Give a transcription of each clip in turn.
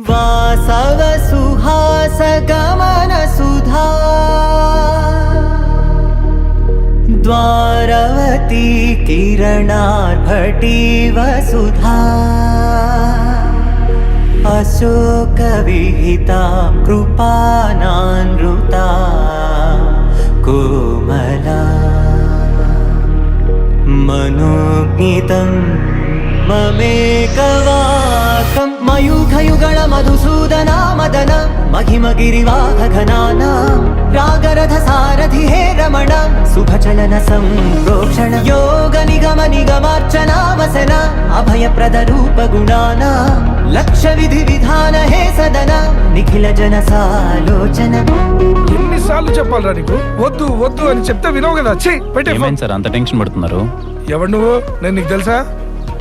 वासव सुहास गमन सुधा द्वारवती किरणार्भटी वसुधा अशोक विहिता कृपानानृता कोमला मनोज्ञितं ममेकवाकं मयूखयुगल मधुसूदना मदन महिमगिरिवाहघनाना रागरथ सारथि हे रमण शुभचलन संप्रोक्षण योग निगम निगमार्चना वसन अभयप्रद रूप गुणाना लक्ष्य विधि विधान हे सदन निखिल जन सालोचन ఎన్నిసార్లు చెప్పాలరా నీకు వద్దు వద్దు అని చెప్తే వినవు కదా ఏమైంది సార్ అంత టెన్షన్ పడుతున్నారు? ఎవరు నువ్వు? నేను నీకు తెలుసా?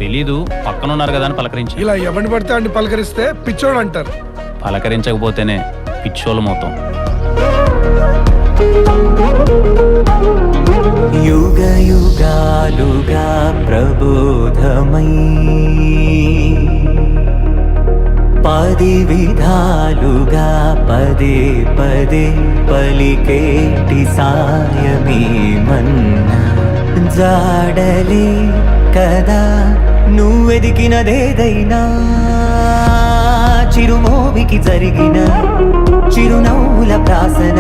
తెలీదు, పక్కన ఉన్నారు కదా అని పలకరించి. ఇలా ఎవరిని పడితే అన్ని పలకరిస్తే పిచ్చోడు అంటారు. పలకరించకపోతేనే పిచ్చోళ్ళు మొత్తం. యుగ యుగాలుగా ప్రబోధమై పది విధాలుగా పదే పదే పలికేటి సాయమే మన్నా జాడలే కదా నువ్వెదికినదేదైనా చిరుమోవికి జరిగిన చిరునవ్వుల ప్రాసన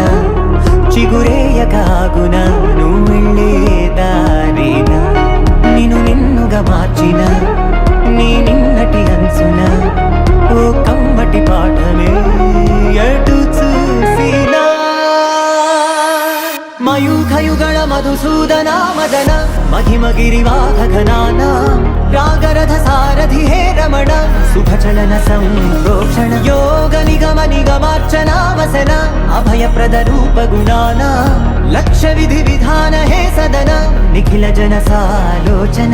చిగురేయకాగున నువ్వెళ్ళే దారిన నిన్ను నిన్నుగా మార్చిన నీ నిన్నటి అంచున ఓ కమ్మటి పాఠమే ఎటు చూసినా మయూఖయుగళ మధుసూదన మదన महिमगिरिवाहघनाना रागरथ सारथि हे रमण शुभचलन संप्रोक्षण योग निगम निगमार्चना वसन अभयप्रद रूप गुणाना लक्ष्य विधि विधान हे सदन निखिल जन सालोचन